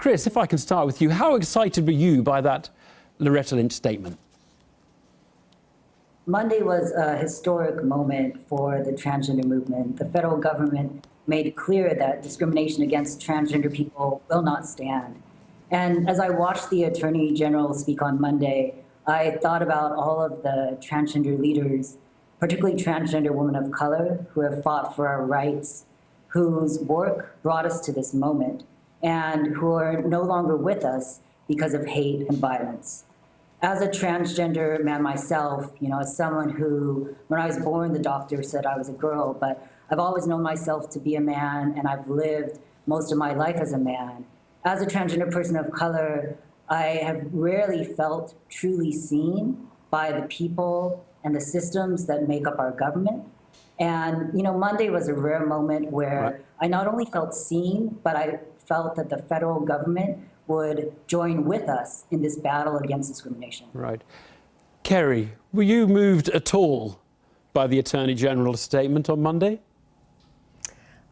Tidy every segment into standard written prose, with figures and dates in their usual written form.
Chris, if I can start with you, how excited were you by that Loretta Lynch statement? Monday was a historic moment for the transgender movement. The federal government made it clear that discrimination against transgender people will not stand. And as I watched the Attorney General speak on Monday, I thought about all of the transgender leaders, particularly transgender women of color who have fought for our rights, whose work brought us to this moment, and who are no longer with us because of hate and violence. As a transgender man myself, as someone who, when I was born, the doctor said I was a girl, but I've always known myself to be a man, and I've lived most of my life as a man. As a transgender person of color, I have rarely felt truly seen by the people and the systems that make up our government. And, Monday was a rare moment where I not only felt seen, but I felt that the federal government would join with us in this battle against discrimination. Right. Kerri, were you moved at all by the Attorney General's statement on Monday?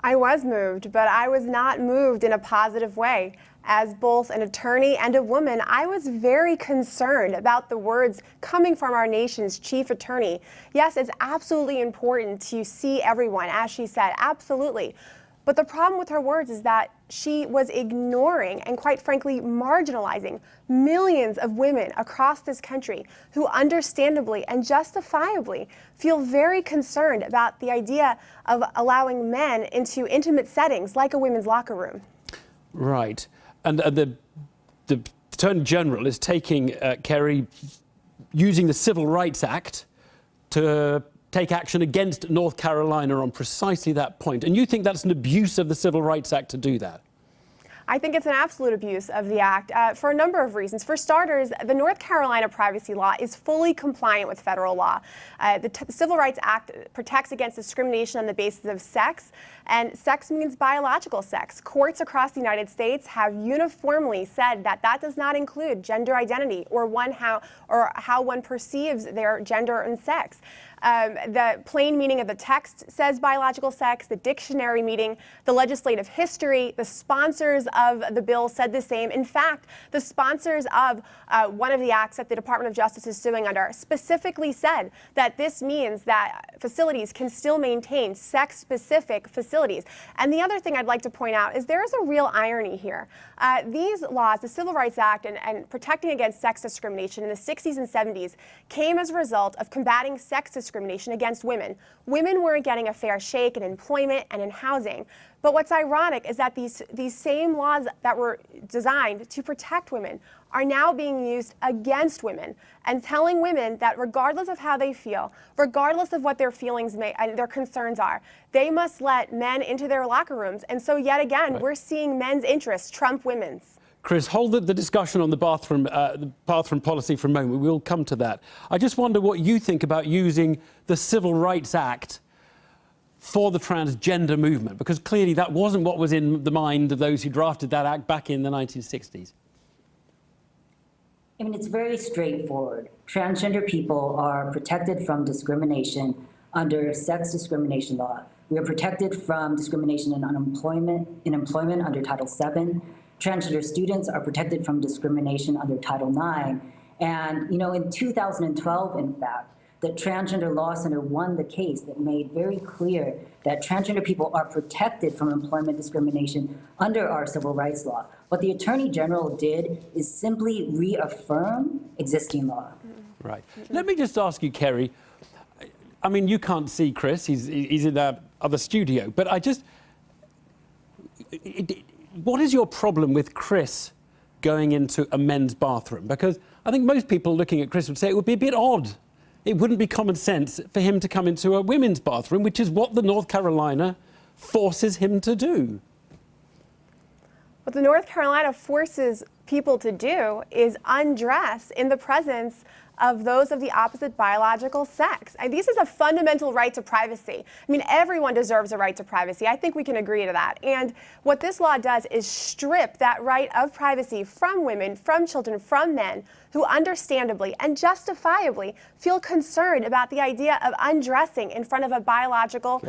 I was moved, but I was not moved in a positive way. As both an attorney and a woman, I was very concerned about the words coming from our nation's chief attorney. Yes, it's absolutely important to see everyone, as she said, absolutely. But the problem with her words is that she was ignoring and, quite frankly, marginalizing millions of women across this country who understandably and justifiably feel very concerned about the idea of allowing men into intimate settings like a women's locker room. Right. And the Attorney General is taking, Kerri, using the Civil Rights Act to take action against North Carolina on precisely that point. And you think that's an abuse of the Civil Rights Act to do that? I think it's an absolute abuse of the act for a number of reasons. For starters, the North Carolina privacy law is fully compliant with federal law. The Civil Rights Act protects against discrimination on the basis of sex, and sex means biological sex. Courts across the United States have uniformly said that that does not include gender identity or how one perceives their gender and sex. The plain meaning of the text says biological sex, the dictionary meaning, the legislative history, the sponsors of the bill said the same. In fact, the sponsors of one of the acts that the Department of Justice is suing under specifically said that this means that facilities can still maintain sex-specific facilities. And the other thing I'd like to point out is there is a real irony here. These laws, the Civil Rights Act and protecting against sex discrimination in the 60s and 70s came as a result of combating sex discrimination against women. Women weren't getting a fair shake in employment and in housing. But what's ironic is that these same laws that were designed to protect women are now being used against women and telling women that regardless of how they feel, regardless of what their feelings and their concerns are, they must let men into their locker rooms. And so yet again, we're seeing men's interests trump women's. Chris, hold the discussion on the bathroom policy for a moment. We'll come to that. I just wonder what you think about using the Civil Rights Act for the transgender movement, because clearly that wasn't what was in the mind of those who drafted that act back in the 1960s. I mean, it's very straightforward. Transgender people are protected from discrimination under sex discrimination law. We are protected from discrimination in employment under Title VII. Transgender students are protected from discrimination under Title IX. And, in 2012, in fact, the Transgender Law Center won the case that made very clear that transgender people are protected from employment discrimination under our civil rights law. What the Attorney General did is simply reaffirm existing law. Right. Let me just ask you, Kerri, I mean, you can't see Chris, he's in that other studio, but what is your problem with Chris going into a men's bathroom? Because I think most people looking at Chris would say it would be a bit odd. It wouldn't be common sense for him to come into a women's bathroom, which is what the North Carolina forces him to do. But the North Carolina forces people to do is undress in the presence of those of the opposite biological sex. And this is a fundamental right to privacy. I mean, everyone deserves a right to privacy. I think we can agree to that. And what this law does is strip that right of privacy from women, from children, from men who understandably and justifiably feel concerned about the idea of undressing in front of a biological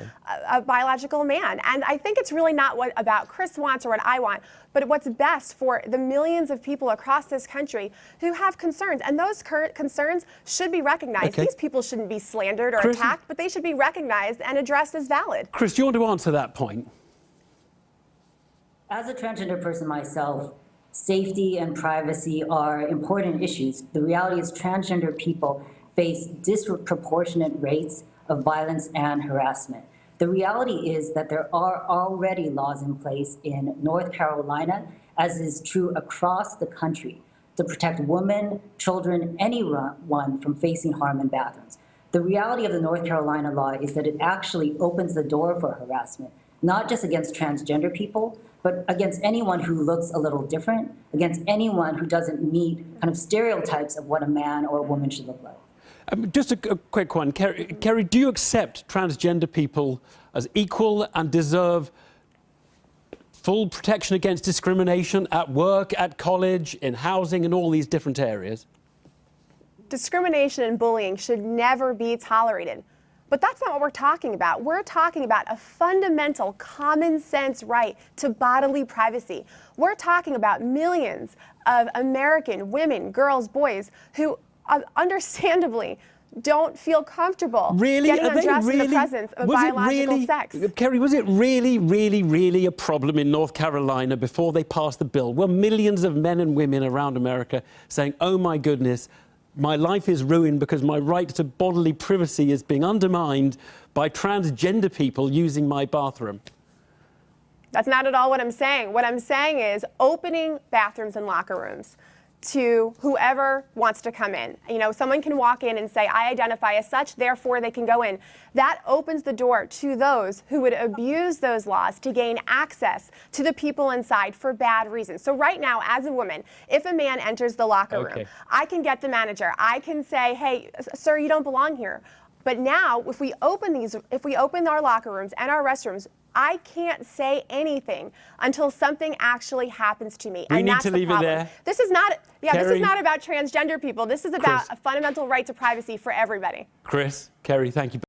man. And I think it's really not what about Chris wants or what I want, but what's best for the millions of people across this country who have concerns. And those concerns should be recognized. Okay. These people shouldn't be slandered or Chris, attacked, but they should be recognized and addressed as valid. Chris, do you want to answer that point? As a transgender person myself, safety and privacy are important issues. The reality is transgender people face disproportionate rates of violence and harassment. The reality is that there are already laws in place in North Carolina, as is true across the country, to protect women, children, anyone from facing harm in bathrooms. The reality of the North Carolina law is that it actually opens the door for harassment, not just against transgender people, but against anyone who looks a little different, against anyone who doesn't meet kind of stereotypes of what a man or a woman should look like. Just a quick one. Kerri, do you accept transgender people as equal and deserve full protection against discrimination at work, at college, in housing, and all these different areas? Discrimination and bullying should never be tolerated. But that's not what we're talking about. We're talking about a fundamental common sense right to bodily privacy. We're talking about millions of American women, girls, boys who understandably don't feel comfortable getting undressed in the presence of a biological sex. Kerri, was it really a problem in North Carolina before they passed the bill? Were millions of men and women around America saying, oh my goodness, my life is ruined because my right to bodily privacy is being undermined by transgender people using my bathroom? That's not at all what I'm saying. What I'm saying is opening bathrooms and locker rooms to whoever wants to come in. You know, someone can walk in and say, I identify as such, therefore they can go in. That opens the door to those who would abuse those laws to gain access to the people inside for bad reasons. So right now, as a woman, if a man enters the locker room, I can get the manager. I can say, hey, sir, you don't belong here. But now, if we open our locker rooms and our restrooms, I can't say anything until something actually happens to me. We need to leave it there. This is not, Kerri, this is not about transgender people. This is about a fundamental right to privacy for everybody. Chris, Kerri, thank you.